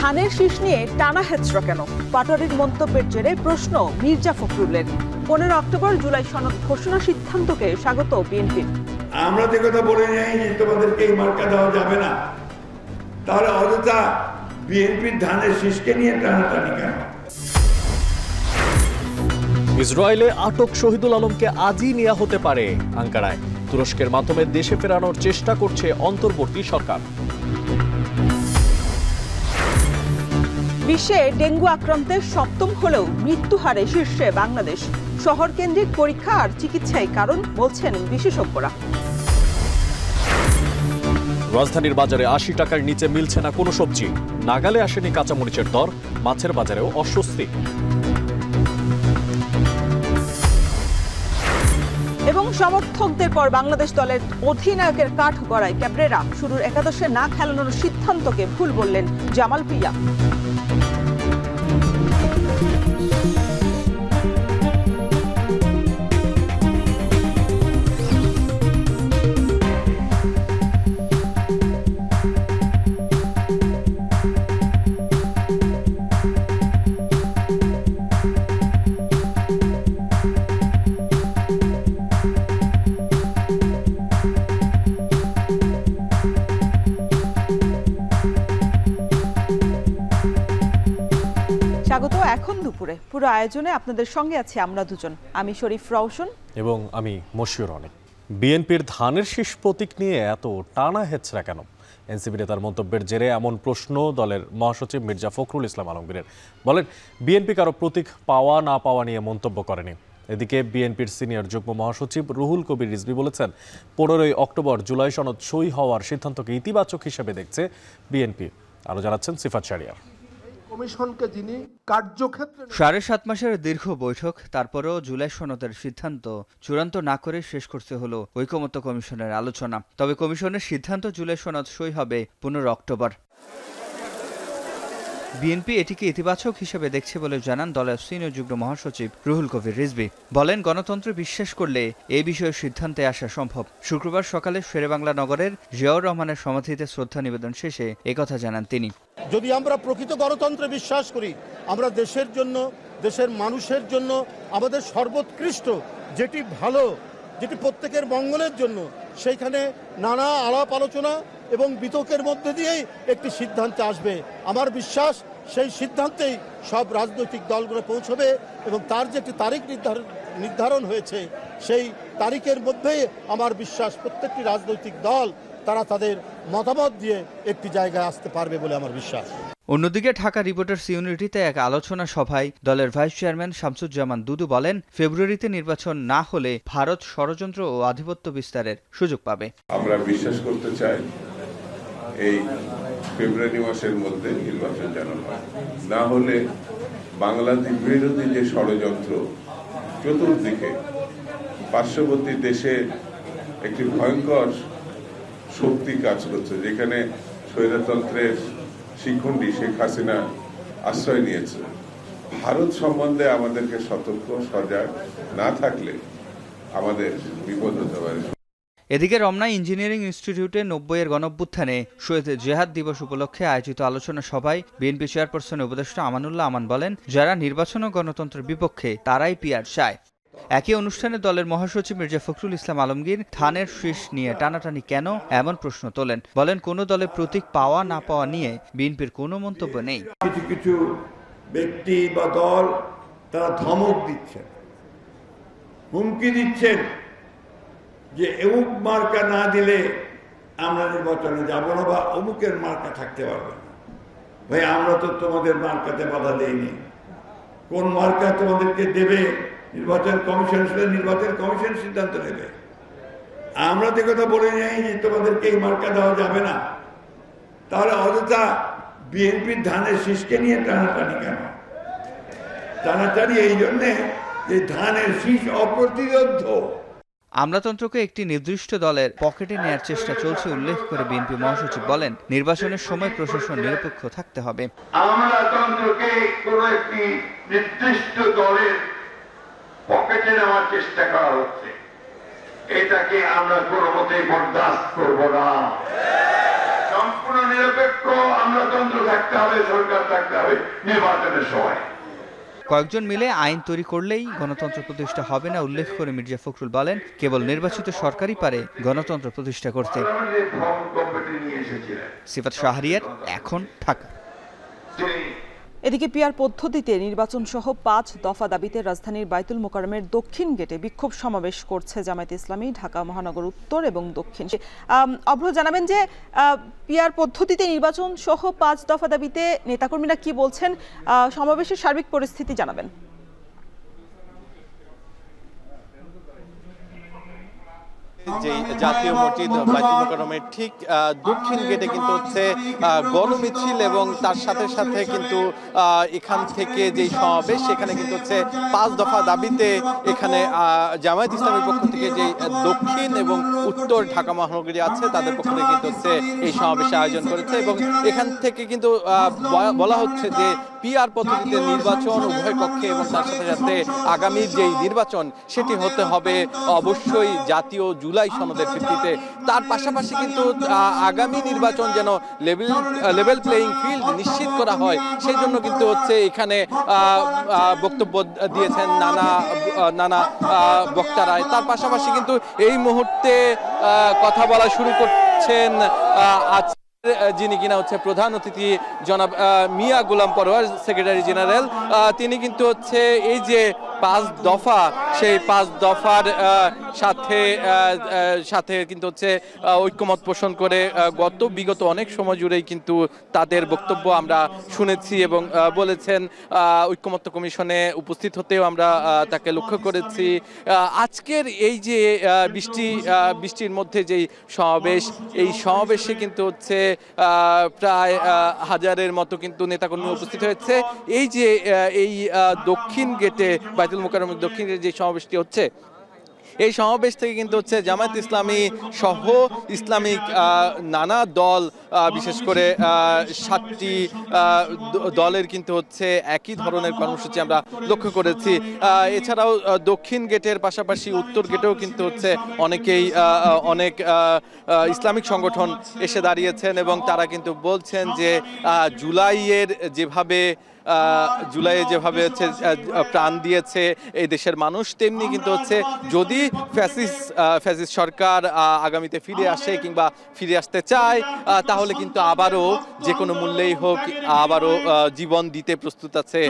ধানের শীষ নিয়ে টানা হেচড়া কেন? পাটোয়ারির মন্তব্যের জেরে প্রশ্ন মির্জা ফখরুলের। 15 অক্টোবর জুলাই সনদ ঘোষণা সিদ্ধান্তকে স্বাগত বিএনপির। আমরা যে কথা বলে যাই যে তোমাদেরকে এই মার্কা দেওয়া যাবে না, তাহলে অযথা বিএনপির ধানের শীষকে নিয়ে টানাটানি কেন? ইসরায়েলে আটক শহীদুল আলমকে আজই নেওয়া হতে পারে আঙ্কারায়। তুরস্কের মাধ্যমে দেশে ফেরানোর চেষ্টা করছে অন্তর্বর্তী সরকার। বিশ্বে ডেঙ্গু আক্রান্তের 7ম হলেও মৃত্যু হারে শীর্ষে বাংলাদেশ। শহর কেন্দ্রিক পরীক্ষা আর চিকিৎসাই কারণ বলছেন বিশেষজ্ঞরা। রাজধানীর বাজারে 80 টাকার নিচে মিলছে না কোনো সবজি। নাগালে আসেনি কাঁচামরিচের দর, মাছের বাজারেও অস্বস্তি। এবং সমর্থকদের পর বাংলাদেশ দলের অধিনায়কের কাঠগড়ায় ক্যাবরেরা। শুরুর একাদশে না খেলানোর সিদ্ধান্তকে ভুল বললেন জামাল ভুঁইয়া। স্বাগত এখন দুপুরে। পুরো আয়োজনে আপনাদের সঙ্গে আছি আমরা দুজন, আমি শরীফ রওশন এবং আমি মশিউর অনেক। বিএনপির ধানের শীষ প্রতীক নিয়ে এত টানা হেচড়া কেন? এনসিপি নেতার মন্তব্যের জেরে এমন প্রশ্ন দলের মহাসচিব মির্জা ফখরুল ইসলাম আলমগীরের। বলেন, বিএনপি কারো প্রতীক পাওয়া না পাওয়া নিয়ে মন্তব্য করেনি। এদিকে বিএনপির সিনিয়র যুগ্ম মহাসচিব রুহুল কবির রিজভী বলেছেন, 15 অক্টোবর জুলাই সনদ সই হওয়ার সিদ্ধান্তকে ইতিবাচক হিসেবে দেখছে বিএনপি। আরও জানাচ্ছেন সিফাত শাহরিয়ার। কমিশনকে যিনি কার্যক্ষেত্রে 7.5 মাসের দীর্ঘ বৈঠক, তারপরও জুলাই সনদের সিদ্ধান্ত চূড়ান্ত না করে শেষ করতে হলো ঐকমত্য কমিশনের আলোচনা। তবে কমিশনের সিদ্ধান্ত জুলাই সনদ সই হবে 15 অক্টোবর। বিএনপি এটিকে ইতিবাচক হিসেবে দেখছে বলে জানান দলের সিনিয়র যুগ্ম মহাসচিব রুহুল কবির রিজভী। বলেন, গণতন্ত্রে বিশ্বাস করলে এই বিষয়ে সিদ্ধান্তে আসা সম্ভব। শুক্রবার সকালে শেরেবাংলা নগরের জিয়াউর রহমানের সমাধিতে শ্রদ্ধা নিবেদন শেষে একথা জানান তিনি। যদি আমরা প্রকৃত গণতন্ত্রে বিশ্বাস করি, আমরা দেশের জন্য, দেশের মানুষের জন্য, আমাদের সর্বোৎকৃষ্ট যেটি ভালো, যেটি প্রত্যেকের মঙ্গলের জন্য, সেইখানে নানা আলাপ আলোচনা এবং বিতর্কের মধ্যে দিয়েই একটি সিদ্ধান্তে আসবে। আমার বিশ্বাস সেই সিদ্ধান্তেই সব রাজনৈতিক দলগুলো পৌঁছবে এবং তার যে একটি তারিখ নির্ধারণ হয়েছে, সেই তারিখের মধ্যেই আমার বিশ্বাস প্রত্যেকটি রাজনৈতিক দল তারা তাদের মতামত দিয়ে একটি জায়গায় আসতে পারবে বলে আমার বিশ্বাস। অন্যদিকে ঢাকা রিপোর্টার্স ইউনিটিতে এক আলোচনা সভায় দলের ভাইস চেয়ারম্যান শামসুজ্জামান দুদু বলেন, ফেব্রুয়ারিতে নির্বাচন না হলে ভারত ষড়যন্ত্র ও আধিপত্য বিস্তারের সুযোগ পাবে। আমরা বিশ্বাস করতে চাই এই ফেব্রুয়ারি মাসের মধ্যে নির্বাচন যেন হয়, না হলে বাংলাদেশ বিরোধী যে ষড়যন্ত্র চতুর্দিকে পার্শ্ববর্তী দেশে একটি ভয়ঙ্কর শক্তি কাজ করছে, যেখানে স্বৈরতন্ত্রের শিখণ্ডী শেখ হাসিনা আশ্রয় নিয়েছে। ভারত সম্বন্ধে আমাদেরকে সতর্ক সজাগ না থাকলে আমাদের বিপদ হতে পারে। এদিকে রমনা ইঞ্জিনিয়ারিং ইনস্টিটিউটে 90-এর গণঅভ্যুত্থানে শহীদ জেহাদ দিবস উপলক্ষে আয়োজিত আলোচনা সভায় বিএনপি চেয়ারপারসন উপদেষ্টা আমানুল্লাহ আমান বলেন, যারা নির্বাচন ও গণতন্ত্রের বিপক্ষে তারাই পিআর চায়। একই অনুষ্ঠানে দলের মহাসচিব মির্জা ফখরুল ইসলাম আলমগীর ধানের শীষ নিয়ে টানাটানি কেন এমন প্রশ্ন তোলেন। বলেন, কোনো দলের প্রতীক পাওয়া না পাওয়া নিয়ে বিএনপির কোনো মন্তব্য নেই। কিছু কিছু ব্যক্তি বা দল তারা ধমক দিচ্ছেন, হুমকি দিচ্ছেন যে অমুক মার্কা না দিলে আমরা নির্বাচনে যাব না, বা অমুকের মার্কা থাকতে পারবে না। ভাই, আমরা তো তোমাদের মার্কাতে বাধা দেইনি। কোন মার্কা তোমাদেরকে দেবে নির্বাচন কমিশন, নির্বাচন কমিশন সিদ্ধান্ত নেবে। আমরা তো কথা বলে যাই যে তোমাদেরকে এই মার্কা দেওয়া যাবে না, তাহলে অযথা বিএনপির ধানের শীষকে নিয়ে টানাটানি কেন? টানাটানি এই জন্যে যে ধানের শীষ অপ্রতিরোধ্য। আমলাতন্ত্রকে একটি নির্দিষ্ট দলের পকেটে নেয়ার চেষ্টা চলছে উল্লেখ করে বিএনপি মহাসচিব বলেন, নির্বাচনের সময় প্রশাসন নিরপেক্ষ থাকতে হবে। আমলাতন্ত্রকে কোনো একটি নির্দিষ্ট দলের পকেটে নেওয়ার চেষ্টা করা হচ্ছে, এটাকে আমরা কোনো মতেই বরদাস্ত করব না। সম্পূর্ণ নিরপেক্ষ আমলাতন্ত্র থাকতে হবে, সরকার থাকতে হবে নির্বাচনের সময়। কয়েকজন মিলে আইন তৈরি করলেই গণতন্ত্র প্রতিষ্ঠা হবে না উল্লেখ করে মির্জা ফখরুল বলেন, কেবল নির্বাচিত সরকারই পারে গণতন্ত্র প্রতিষ্ঠা করতে। সিফাত শাহরিয়ার, এখন ঢাকা। এদিকে পিআর পদ্ধতিতে নির্বাচন সহ ৫ দফা দাবিতে রাজধানীর বাইতুল মোকাররমের দক্ষিণ গেটে বিক্ষোভ সমাবেশ করছে জামায়াতে ইসলামী। ঢাকা মহানগর উত্তর এবং দক্ষিণ। অভ্র জানাবেন যে পিআর পদ্ধতিতে নির্বাচন সহ ৫ দফা দাবিতে নেতাকর্মীরা কি বলছেন, সমাবেশের সার্বিক পরিস্থিতি জানাবেন। যে জাতীয় মসজিদ বাইতুল মোকাররমের ঠিক দক্ষিণ গেটে কিন্তু হচ্ছে গণমিছিল এবং তার সাথে সাথে কিন্তু এখান থেকে যে সমাবেশ সেখানে কিন্তু হচ্ছে ৫ দফা দাবিতে এখানে জামায়াত ইসলামের পক্ষ থেকে যে দক্ষিণ এবং উত্তর ঢাকা মহানগরী আছে তাদের পক্ষ থেকে কিন্তু হচ্ছে এই সমাবেশের আয়োজন করেছে এবং এখান থেকে কিন্তু বলা হচ্ছে যে পিআর পদ্ধতিতে নির্বাচন উভয় পক্ষে এবং তার সাথে সাথে আগামী যেই নির্বাচন সেটি হতে হবে অবশ্যই জাতীয় জুলাই সনদের ভিত্তিতে। তার পাশাপাশি কিন্তু আগামী নির্বাচন যেন লেভেল প্লেইং ফিল্ড নিশ্চিত করা হয় সেই জন্য কিন্তু হচ্ছে এখানে বক্তব্য দিয়েছেন নানা বক্তারা। তার পাশাপাশি কিন্তু এই মুহূর্তে কথা বলা শুরু করছেন যিনি কিনা হচ্ছে প্রধান অতিথি জনাব মিয়া গোলাম পরোয়ার, সেক্রেটারি জেনারেল। তিনি কিন্তু হচ্ছে এই যে ৫ দফা সেই ৫ দফার সাথে কিন্তু হচ্ছে ঐক্যমত পোষণ করে বিগত অনেক সময় জুড়েই কিন্তু তাদের বক্তব্য আমরা শুনেছি এবং বলেছেন। ঐক্যমত্য কমিশনে উপস্থিত হতেও আমরা তাকে লক্ষ্য করেছি। আজকের এই যে বৃষ্টির মধ্যে যেই সমাবেশ, এই সমাবেশে কিন্তু হচ্ছে প্রায় 1000-এর মতো কিন্তু নেতাকর্মী উপস্থিত হয়েছে। এই যে এই দক্ষিণ গেটে বাইতুল মোকাররমের দক্ষিণ গেটে যে সমাবেশটি হচ্ছে এই সমাবেশ থেকে কিন্তু হচ্ছে জামায়াত ইসলামী সহ ইসলামিক নানা দল, বিশেষ করে 7টি দলের কিন্তু হচ্ছে একই ধরনের কর্মসূচি আমরা লক্ষ্য করেছি। এছাড়াও দক্ষিণ গেটের পাশাপাশি উত্তর গেটেও কিন্তু হচ্ছে অনেক ইসলামিক সংগঠন এসে দাঁড়িয়েছেন এবং তারা কিন্তু বলছেন যে জুলাইয়ে যেভাবে হচ্ছে প্রাণ দিয়েছে এই দেশের মানুষ, তেমনি কিন্তু হচ্ছে যদি ফ্যাসিস্ট সরকার আগামীতে ফিরে আসে কিংবা ফিরে আসতে চায় তাহলে কিন্তু আবারও যে কোনো মূল্যেই হোক আবারও জীবন দিতে প্রস্তুত আছে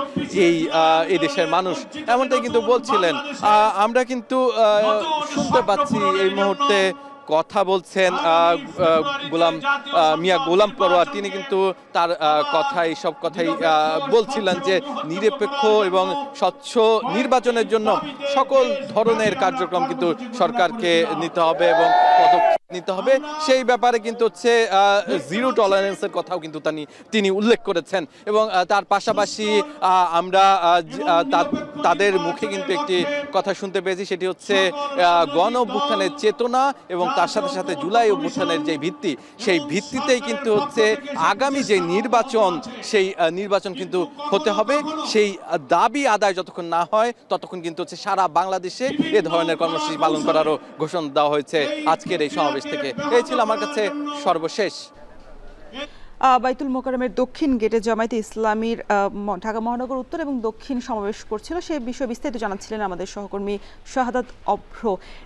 এই দেশের মানুষ, এমনটাই কিন্তু বলছিলেন। আমরা কিন্তু শুনতে পাচ্ছি এই মুহূর্তে কথা বলছেন মিয়া গোলাম পরোয়ার। তিনি কিন্তু তার এইসব কথাই বলছিলেন যে নিরপেক্ষ এবং স্বচ্ছ নির্বাচনের জন্য সকল ধরনের কার্যক্রম কিন্তু সরকারকে নিতে হবে এবং পদক্ষেপ নিতে হবে। সেই ব্যাপারে কিন্তু হচ্ছে জিরো টলারেন্সের কথাও কিন্তু তিনি উল্লেখ করেছেন এবং তার পাশাপাশি আমরা তাদের মুখে কিন্তু একটি কথা শুনতে পেয়েছি, সেটি হচ্ছে গণ অভ্যুত্থানের চেতনা এবং তার সাথে সাথে জুলাই অভ্যুত্থানের যে ভিত্তি, সেই ভিত্তিতেই কিন্তু হচ্ছে আগামী যে নির্বাচন সেই নির্বাচন কিন্তু হতে হবে। সেই দাবি আদায় যতক্ষণ না হয় ততক্ষণ কিন্তু হচ্ছে সারা বাংলাদেশে এ ধরনের কর্মসূচি পালন করারও ঘোষণা দেওয়া হয়েছে আজকের এই সমাবেশ থেকে। এই ছিল আমার কাছে সর্বশেষ। বাইতুল মোকাররমের দক্ষিণ গেটে জামায়াতে ইসলামীর ঢাকা মহানগর উত্তর এবং দক্ষিণ সমাবেশ করছিল, সেই বিষয়ে বিস্তারিত জানাচ্ছিলেন আমাদের সহকর্মী শাহাদাত অভ্র।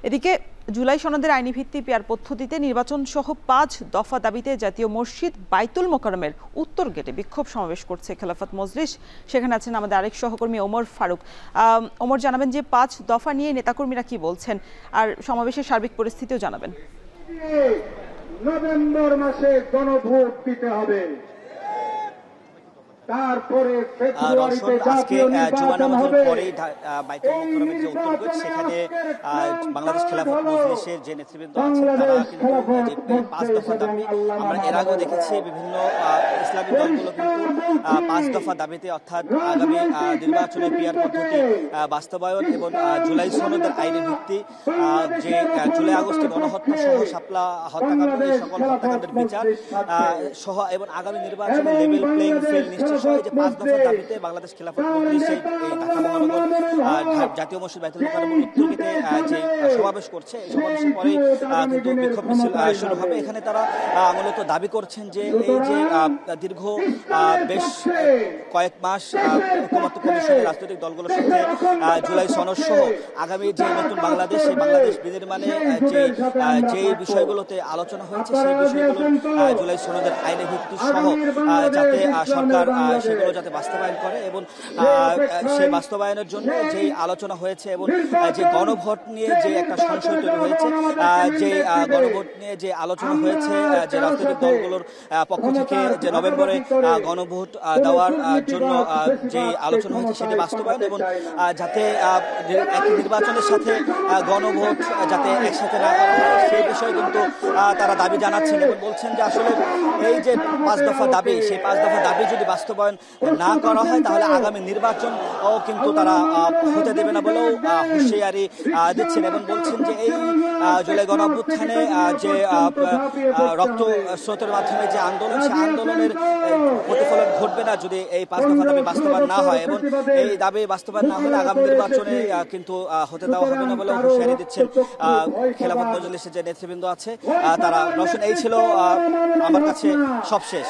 এদিকে জুলাই সনদের আইনি ভিত্তি পিআর পদ্ধতিতে নির্বাচন সহ ৫ দফা দাবিতে জাতীয় মসজিদ বাইতুল মোকাররমের উত্তর গেটে বিক্ষোভ সমাবেশ করছে খেলাফত মজলিস। সেখানে আছেন আমাদের আরেক সহকর্মী ওমর ফারুক। ওমর, জানাবেন যে ৫ দফা নিয়ে নেতাকর্মীরা কি বলছেন আর সমাবেশের সার্বিক পরিস্থিতিও জানাবেন। নভেম্বর মাসে গণভোট দিতে হবে, তারপরে ফেব্রুয়ারিতে জাতীয় নির্বাচন হবে। বাইতুল মোকাররমের যে উত্তর গেট সেখানে বাংলাদেশ খেলাফত মজলিসের যে নেতৃবৃন্দ আছেন তারা কিন্তু ৫ দফা দাবি, আমরা এর আগেও দেখেছি বিভিন্ন ইসলামী দলগুলো কিন্তু ৫ দফা দাবিতে অর্থাৎ আগামী নির্বাচনে পিআর পদ্ধতি বাস্তবায়ন এবং জুলাই সনদের আইনি ভিত্তি, যে জুলাই আগস্টে গণহত্যা সহ শাপলা হত্যাকাণ্ড, এই সকল হত্যাকাণ্ডের বিচার সহ এবং আগামী নির্বাচনে লেভেল প্লেইং ফিল্ড নিশ্চিত বিষয় যে 5 দফা দাবিতে বাংলাদেশ খেলাফত মজলিস এই ঢাকা মহানগর জাতীয় মসজিদ বাইতুল মোকাররমের উত্তর গেটে যে সমাবেশ করছে, এই সমাবেশের পরে কিন্তু বিক্ষোভ মিছিল শুরু হবে। এখানে তারা মূলত দাবি করছেন যে এই যে দীর্ঘ বেশ কয়েক মাস ঐক্যমত্য কমিশনের রাজনৈতিক দলগুলোর সাথে জুলাই সনদ সহ আগামী যে নতুন বাংলাদেশ, সেই বাংলাদেশ বিনির্মাণে যে বিষয়গুলোতে আলোচনা হয়েছে সেই বিষয়গুলো জুলাই সনদের আইনের ভিত্তি সহ যাতে সরকার সেগুলো যাতে বাস্তবায়ন করে এবং সেই বাস্তবায়নের জন্য যে আলোচনা হয়েছে এবং যে গণভোট নিয়ে যে একটা সংশয় তৈরি হয়েছে, যে গণভোট নিয়ে যে আলোচনা হয়েছে, যে রাজনৈতিক দলগুলোর পক্ষ থেকে যে নভেম্বরে গণভোট দেওয়ার জন্য যে আলোচনা হয়েছে সেটি বাস্তবায়ন এবং যাতে একই নির্বাচনের সাথে গণভোট যাতে একসাথে না করা হয় সেই বিষয়ে কিন্তু তারা দাবি জানাচ্ছেন এবং বলছেন যে আসলে এই যে 5 দফা দাবি, সেই 5 দফা দাবি যদি বাস্তবায়ন না করা হয় তাহলে আগামী নির্বাচন কিন্তু তারা হতে দেবে না বলেও হুঁশিয়ারি দিচ্ছেন এবং বলছেন যে এই জুলাই গণঅভ্যুত্থানে যে রক্ত স্রোতের মাধ্যমে যে আন্দোলন, সেই আন্দোলনের প্রতিফলন ঘটবে না যদি এই 5 দফা দাবি বাস্তবায়ন না হয় এবং এই দাবি বাস্তবায়ন না হলে আগামী নির্বাচনে কিন্তু হতে দেওয়া হবে না বলেও হুঁশিয়ারি দিচ্ছেন খেলাফত মজলিসের যে নেতৃবৃন্দ আছে তারা। রওশন, এই ছিল আমার কাছে সবশেষ।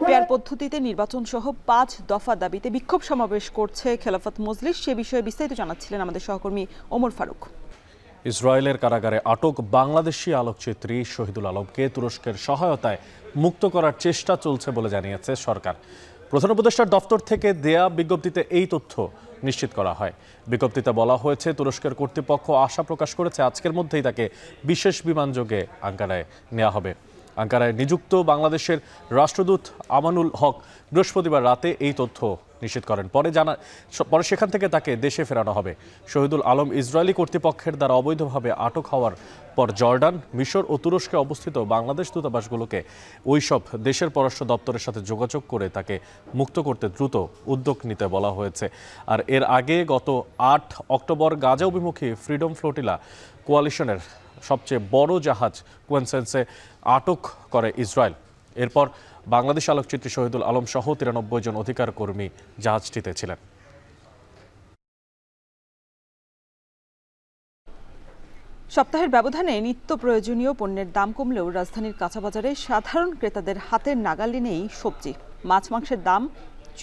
পেয়ার পদ্ধতিতে নির্বাচন সহ 5 দফা দাবিতে বিক্ষোভ সমাবেশ করছে খেলাফত মজলিস, সে বিষয়ে বিস্তারিত জানাচ্ছিলেন আমাদের সহকর্মী ওমর ফারুক। ইসরায়েলের কারাগারে আটক বাংলাদেশি আলোকচিত্রী শহীদুল আলমকে তুরস্কের সহায়তায় মুক্ত করার চেষ্টা চলছে বলে জানিয়েছে সরকার। প্রধান উপদেষ্টার দপ্তর থেকে দেয়া বিজ্ঞপ্তিতে এই তথ্য নিশ্চিত করা হয়। বিজ্ঞপ্তিতে বলা হয়েছে, তুরস্কের কর্তৃপক্ষ আশা প্রকাশ করেছে আজকের মধ্যেই তাকে বিশেষ বিমানযোগে আঙ্কারায় নেওয়া হবে। আঙ্কারায় নিযুক্ত বাংলাদেশের রাষ্ট্রদূত আমানুল হক বৃহস্পতিবার রাতে এই তথ্য নিশ্চিত করেন। পরে সেখান থেকে তাকে দেশে ফেরানো হবে। শহীদুল আলম ইসরায়েলি কর্তৃপক্ষের দ্বারা অবৈধভাবে আটক হওয়ার পর জর্ডান, মিশর ও তুরস্কে অবস্থিত বাংলাদেশ দূতাবাসগুলোকে ওইসব দেশের পররাষ্ট্র দপ্তরের সাথে যোগাযোগ করে তাকে মুক্ত করতে দ্রুত উদ্যোগ নিতে বলা হয়েছে। আর এর আগে গত 8 অক্টোবর গাজা অভিমুখী ফ্রিডম ফ্লোটিলা কোয়ালিশনের সবচেয়ে বড় জাহাজ কুয়েনসেন্সে আটক করে ইসরায়েল। এরপর বাংলাদেশ আলোকচিত্রী শহীদুল আলম সহ 93 জন অধিকার কর্মী জাহাজটিতে ছিলেন। সপ্তাহের ব্যবধানে নিত্য প্রয়োজনীয় পণ্যের দাম কমলেও রাজধানীর কাঁচাবাজারে সাধারণ ক্রেতাদের হাতের নাগালে নেই সবজি। মাছ মাংসের দাম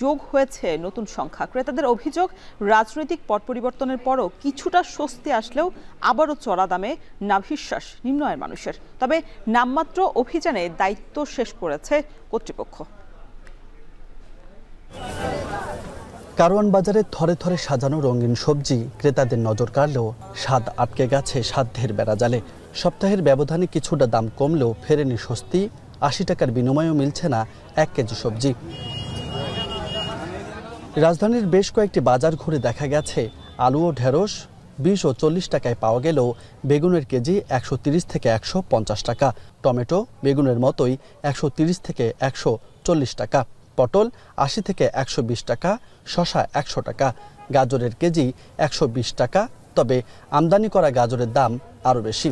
যোগ হয়েছে নতুন সংখ্যা। ক্রেতাদের অভিযোগ, রাজনৈতিক পট পরিবর্তনের পরও কিছুটা স্বস্তি আসলেও আবারও চড়া দামে নাভিশ্বাস নিম্ন আয়ের মানুষের। তবে নামমাত্র অভিযানে দায়িত্ব শেষ করেছে কর্তৃপক্ষ। কারওয়ান বাজারে থরে থরে সাজানো রঙিন সবজি ক্রেতাদের নজর কাড়লেও স্বাদ আটকে গেছে সাধ্যের বেড়াজালে। সপ্তাহের ব্যবধানে কিছুটা দাম কমলেও ফেরেনি স্বস্তি। 80 টাকার বিনিময়েও মিলছে না 1 কেজি সবজি। রাজধানীর বেশ কয়েকটি বাজার ঘুরে দেখা গেছে আলু ও ঢেঁড়স 20 ও 40 টাকায় পাওয়া গেলেও বেগুনের কেজি 130 থেকে 150 টাকা, টমেটো বেগুনের মতোই 130 থেকে 140 টাকা, পটল 80 থেকে 120 টাকা, শসা 100 টাকা, গাজরের কেজি 120 টাকা। তবে আমদানি করা গাজরের দাম আরও বেশি।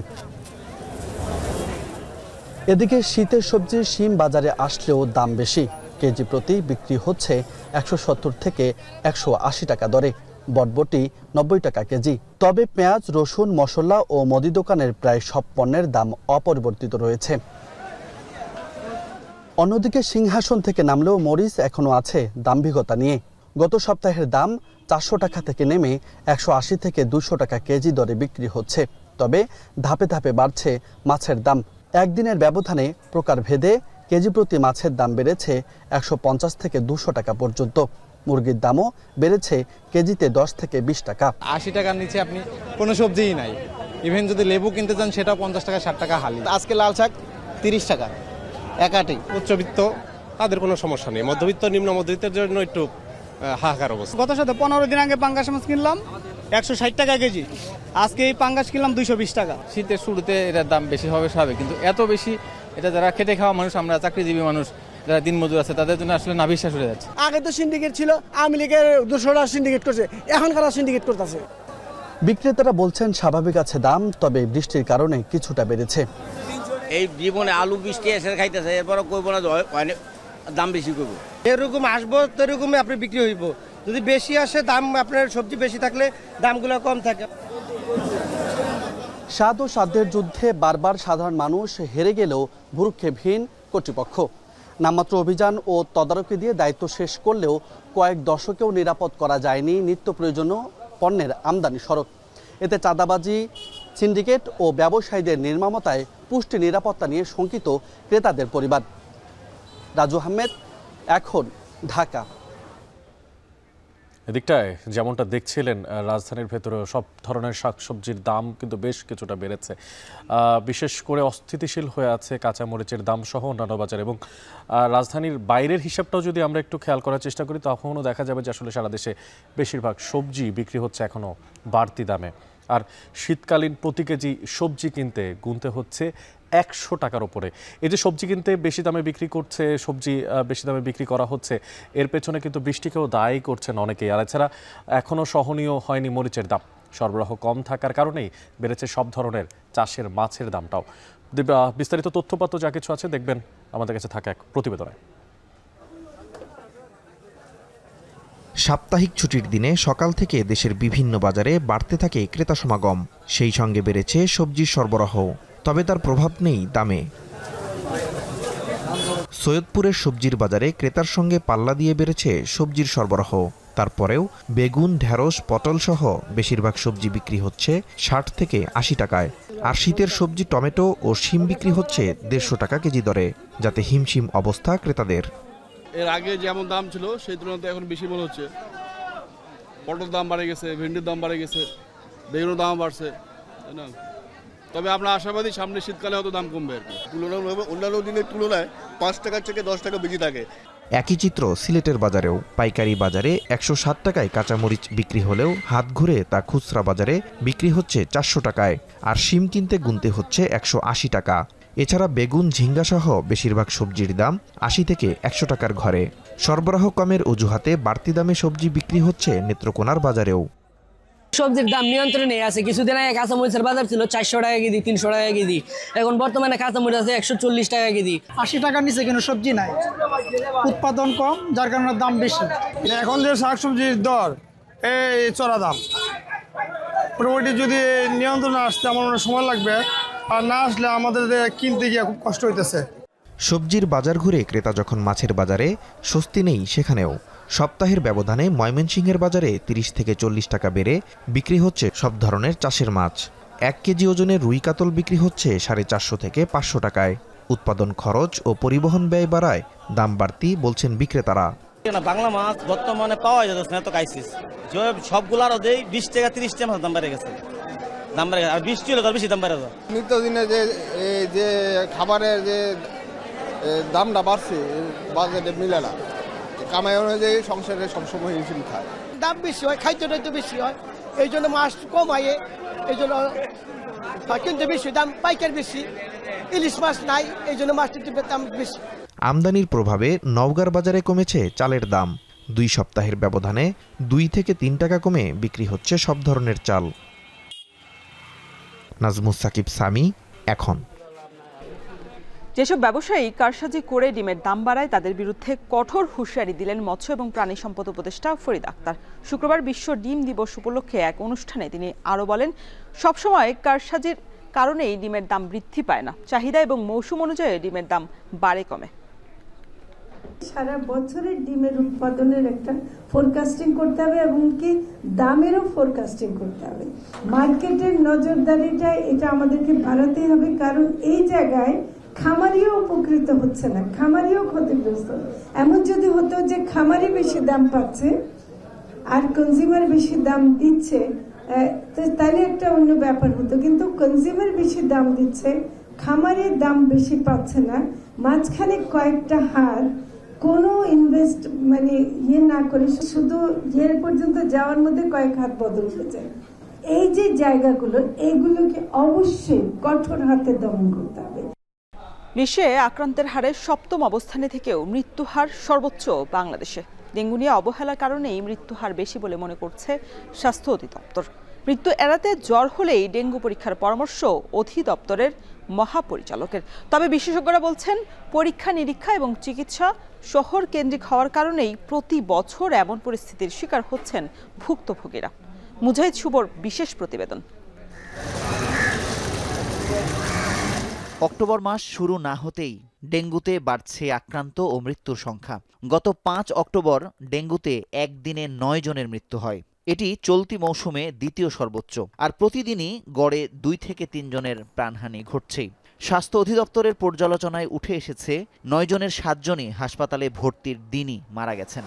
এদিকে শীতের সবজি শিম বাজারে আসলেও দাম বেশি। কেজি প্রতি বিক্রি হচ্ছে 170 থেকে 180 টাকা দরে, বটবটি 90 টাকা কেজি। তবে পেঁয়াজ, রসুন, মশলা ও মুদি দোকানের প্রায় সব পণ্যের দাম অপরিবর্তিত রয়েছে। অন্যদিকে সিংহাসন থেকে নামলেও মরিচ এখনও আছে দাম্ভিকতা নিয়ে। গত সপ্তাহের দাম 400 টাকা থেকে নেমে 180 থেকে 200 টাকা কেজি দরে বিক্রি হচ্ছে। তবে ধাপে ধাপে বাড়ছে মাছের দাম। একদিনের ব্যবধানে প্রকারভেদে কেজি প্রতি মাছের দাম বেড়েছে 150 থেকে 200 টাকা পর্যন্ত। মুরগির দামও বেড়েছে কেজিতে 10 থেকে 20 টাকা। 80 টাকার নিচে আপনি কোনো সবজিই নাই। ইভেন যদি লেবু কিনতে চান সেটাও 50 টাকা 60 টাকা হালি। আজকে লাল শাক 30 টাকা একাটি। উচ্চবিত্ত তাদের কোনো সমস্যা নেই, মধ্যবিত্ত নিম্ন মধ্যবিত্তের জন্য একটু হাহাকার অবস্থা। গত সপ্তাহে 15 দিন আগে পাঙ্গাস মাছ কিনলাম 160 টাকা কেজি, আজকে এই পাঙ্গাস কিনলাম 220 টাকা। শীতের শুরুতে এটার দাম বেশি হবে স্বাভাবিক, কিন্তু এত বেশি এটা যারা খেটে খাওয়া মানুষ, আমরা চাকরিজীবী মানুষ, যারা দিনমজুর আছে তাদের জন্য আসলে নাভিশ্বাস হয়ে যাচ্ছে। আগে তো সিন্ডিকেট ছিল, আওয়ামী লীগের 200টা সিন্ডিকেট করছে, এখন কারা সিন্ডিকেট করতেছে। বিক্রেতারা বলছেন স্বাভাবিক আছে দাম, তবে বৃষ্টির কারণে কিছুটা বেড়েছে। এই জীবনে আলু 20 টাকা এসে খাইতেছে, এরপর কইব না দাম বেশি করবো। এরকম আসবো তো এরকমই আপনি বিক্রি হইব, যদি বেশি আসে দাম আপনার সবজি বেশি থাকলে দামগুলো কম থাকে। স্বাদ ও সাধ্যের যুদ্ধে বারবার সাধারণ মানুষ হেরে গেলেও ভ্রুক্ষেপহীন কর্তৃপক্ষ নামমাত্র অভিযান ও তদারকি দিয়ে দায়িত্ব শেষ করলেও কয়েক দশকেও নিরাপদ করা যায়নি নিত্য প্রয়োজনীয় পণ্যের আমদানি সড়ক। এতে চাঁদাবাজি, সিন্ডিকেট ও ব্যবসায়ীদের নির্মমতায় পুষ্টি নিরাপত্তা নিয়ে শঙ্কিত ক্রেতাদের পরিবার। রাজু আহমেদ, এখন, ঢাকা। এদিকটায় যেমনটা দেখছিলেন, রাজধানীর ভেতরে সব ধরনের শাকসবজির দাম কিন্তু বেশ কিছুটা বেড়েছে। বিশেষ করে অস্থিতিশীল হয়ে আছে কাঁচামরিচের দাম সহ অন্যান্য বাজার। এবং রাজধানীর বাইরের হিসাবটাও যদি আমরা একটু খেয়াল করার চেষ্টা করি, তখনও দেখা যাবে যে আসলে সারা দেশে বেশিরভাগ সবজি বিক্রি হচ্ছে এখনও বাড়তি দামে। আর শীতকালীন প্রতি কেজি সবজি কিনতে গুনতে হচ্ছে 100 টাকার ওপরে। এই যে সবজি কিনতে বেশি দামে বিক্রি করছে, সবজি বেশি দামে বিক্রি করা হচ্ছে, এর পেছনে কিন্তু বৃষ্টিকেও দায়ী করছেন অনেকেই। আর এছাড়া এখনও সহনীয় হয়নি মরিচের দাম। সরবরাহ কম থাকার কারণেই বেড়েছে সব ধরনের চাষের মাছের দামটাও। বিস্তারিত তথ্যপত্র যা কিছু আছে দেখবেন আমাদের কাছে থাকা এক প্রতিবেদনে। সাপ্তাহিক ছুটির দিনে সকাল থেকে দেশের বিভিন্ন বাজারে বাড়তে থাকে ক্রেতা সমাগম, সেই সঙ্গে বেড়েছে সবজির সরবরাহ, তবে তার প্রভাব নেই দামে। সৈয়দপুরের সবজির বাজারে ক্রেতার সঙ্গে পাল্লা দিয়ে বেড়েছে সবজির সরবরাহ। তারপরেও বেগুন, ঢেঁড়স, পটল সহ বেশিরভাগ সবজি বিক্রি হচ্ছে 60 থেকে 80 টাকায়। আর শীতের সবজি টমেটো ও শিম বিক্রি হচ্ছে 150 টাকা কেজি দরে, যাতে হিমশিম অবস্থা ক্রেতাদের। এর আগে যেমন দাম ছিল সেই তুলনায় এখন বেশি মনে হচ্ছে। পটল দাম বাড়ে গেছে, ভেন্ডির দাম বাড়ে গেছে, বেগুনের দাম বাড়ছে, তাই না? তবে আমরা আশাবাদী সামনে শীতকালে হয়তো দাম কমবে আর কি। তুলনামূলক অন্যান্য দিনের তুলনায় 5 টাকা থেকে 10 টাকা বেশি থাকে। একই চিত্র সিলেটের বাজারেও। পাইকারি বাজারে 160 টাকায় কাঁচামরিচ বিক্রি হলেও হাত ঘুরে তা খুচরা বাজারে বিক্রি হচ্ছে 400 টাকায়। আর শিম কিনতে গুনতে হচ্ছে 180 টাকা। এছাড়া বেগুন, ঝিঙ্গা সহ বেশিরভাগ সবজির দাম 80 থেকে 100 টাকার ঘরে। সরবরাহ কমের অজুহাতে বাড়তি দামে সবজি বিক্রি হচ্ছে নেত্রকোনার বাজারেও। সবজির দাম নিয়ন্ত্রণে আছে। কিছুদিন আগে কাঁচামরিচের বাজার ছিল 400 টাকা কেজি, 300 টাকা কেজি। এখন বর্তমানে কাঁচামরিচ আছে 140 টাকা কেজি। 80 টাকার নিচে কোনো সবজি নাই, উৎপাদন কম, যার কারণে দাম বেশি। এখন যে শাকসবজির দর এই চড়া দাম, মোটামুটি যদি নিয়ন্ত্রণে আসতে আমার সময় লাগবে, আর না আসলে আমাদের কিনতে গিয়ে খুব কষ্ট হইতেছে। সবজির বাজার ঘুরে ক্রেতা যখন মাছের বাজারে, স্বস্তি নেই সেখানেও। সপ্তাহের ব্যবধানে ময়মনসিংহের বাজারে 30 থেকে 40 টাকা বেড়ে বিক্রি হচ্ছে সব ধরনের চাষের মাছ। 1 কেজি ওজনের রুই কাতল বিক্রি হচ্ছে 450 থেকে 500 টাকায়। উৎপাদন খরচ ও পরিবহন ব্যয় বাড়ায় দাম বাড়তি বলছেন বিক্রেতারা। বাংলা মাছ বর্তমানে পাওয়া যাচ্ছে না, এত ক্রাইসিস। সবগুলো আরো 20 টাকা 30 টাকা দাম বেড়ে গেছে, দাম বেড়ে গেছে। আর বৃষ্টি হলে তার বেশি দাম বেড়ে যায়। নিত্যদিনে যে খাবারের যে দামটা বাড়ছে বাজেটে মিলে না, কামাই অনুযায়ী সংসারে সবসময় হিমশিম খায়। দাম বেশি হয়, খাদ্যটা একটু বেশি হয়, এই জন্য মাছ কম হয়, এই জন্য কিন্তু বেশি দাম, পাইকার বেশি। ইলিশ মাছ নাই, এই জন্য মাছটির দাম বেশি। আমদানির প্রভাবে নওগাঁর বাজারে কমেছে চালের দাম। 2 সপ্তাহের ব্যবধানে 2 থেকে 3 টাকা কমে বিক্রি হচ্ছে সব ধরনের চাল। নাজমুস সাকিব, সামি, এখন। যেসব ব্যবসায়ী কারসাজি করে ডিমের দাম বাড়ায় তাদের বিরুদ্ধে কঠোর হুঁশিয়ারি দিলেন মৎস্য এবং প্রাণী সম্পদ উপদেষ্টা ফরিদ আক্তার। শুক্রবার বিশ্ব ডিম দিবস উপলক্ষে এক অনুষ্ঠানে তিনি আরও বলেন, সবসময় কারসাজির কারণেই ডিমের দাম বৃদ্ধি পায় না, চাহিদা এবং মৌসুম অনুযায়ী ডিমের দাম বাড়ে কমে। সারা বছরের ডিমের উৎপাদনের একটা ফোরকাস্টিং করতে হবে এবং কি দামেরও ফোরকাস্টিং করতে হবে। মার্কেটের নজরদারিটা এটা আমাদেরকে বাড়াতে হবে, কারণ এই জায়গায় খামারিও উপকৃত হচ্ছে না, খামারিও ক্ষতিগ্রস্ত। এমন যদি হতো যে খামারি বেশি দাম পাচ্ছে আর কনজিউমার বেশি দাম দিচ্ছে, তাহলে একটা অন্য ব্যাপার হতো। কিন্তু কনজিউমার বেশি দাম দিচ্ছে, খামারের দাম বেশি পাচ্ছে না, মাঝখানে কয়েকটা হাত কোনো ইনভেস্ট না করে শুধু পর্যন্ত যাওয়ার মধ্যে কয়েক হাত বদল হয়ে যায়। এই যে জায়গাগুলো, এইগুলোকে অবশ্যই কঠোর হাতে দমন করতে হবে। বিশ্বে আক্রান্তের হারে 7ম অবস্থানে থেকেও মৃত্যুহার সর্বোচ্চ বাংলাদেশে। ডেঙ্গু নিয়ে অবহেলার কারণেই মৃত্যুহার বেশি বলে মনে করছে স্বাস্থ্য অধিদপ্তর। মৃত্যু এড়াতে জ্বর হলেই ডেঙ্গু পরীক্ষার পরামর্শ অধিদপ্তরের মহাপরিচালকের। তবে বিশেষজ্ঞরা বলছেন, পরীক্ষা নিরীক্ষা এবং চিকিৎসা শহর কেন্দ্রিক হওয়ার কারণেই প্রতি বছর এমন পরিস্থিতির শিকার হচ্ছেন ভুক্তভোগীরা। মুজাহিদ শুভর বিশেষ প্রতিবেদন। অক্টোবর মাস শুরু না হতেই ডেঙ্গুতে বাড়ছে আক্রান্ত ও মৃত্যুর সংখ্যা। গত 5 অক্টোবর ডেঙ্গুতে একদিনে 9 জনের মৃত্যু হয়। এটি চলতি মৌসুমে দ্বিতীয় সর্বোচ্চ, আর প্রতিদিনই গড়ে 2 থেকে 3 জনের প্রাণহানি ঘটছেই। স্বাস্থ্য অধিদপ্তরের পর্যালোচনায় উঠে এসেছে 9 জনের 7 জনই হাসপাতালে ভর্তির দিনই মারা গেছেন।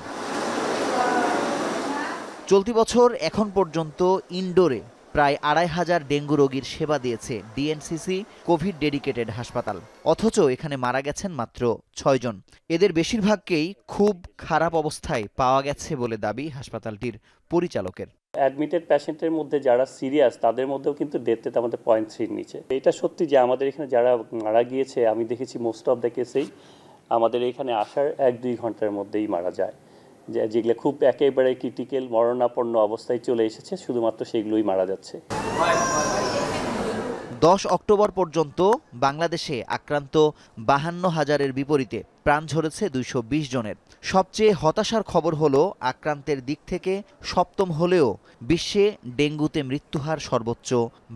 চলতি বছর এখন পর্যন্ত ইনডোরে প্রায় 2500 ডেঙ্গু রোগীর সেবা দিয়েছে ডিএনসিসি কোভিড ডেডিকেটেড হাসপাতাল, অথচ এখানে মারা গেছেন মাত্র 6 জন। এদের বেশিরভাগকেই খুব খারাপ অবস্থায় পাওয়া গেছে বলে দাবি হাসপাতালটির পরিচালকের। অ্যাডমিটেড পেশেন্টের মধ্যে যারা সিরিয়াস তাদের মধ্যেও কিন্তু ডেথ রেট আমাদের 0.3 নিচে। এটা সত্যি যে আমাদের এখানে যারা মারা গিয়েছে আমি দেখেছি মোস্ট অফ দ্য কেসেই আমাদের এখানে আসার 1-2 ঘন্টার মধ্যেই মারা যায়, যেগুলো খুব একেবারে ক্রিটিক্যাল মরণাপন্ন অবস্থায় চলে এসেছে, শুধুমাত্র সেগুলোই মারা যাচ্ছে। 10 অক্টোবর পর্যন্ত বাংলাদেশে আক্রান্ত 52,000-এর বিপরীতে প্রাণ ঝরেছে 220 জনের। সবচেয়ে হতাশার খবর হলো আক্রান্তের দিক থেকে 7ম হলেও বিশ্বে ডেঙ্গুতে মৃত্যুহার সর্বোচ্চ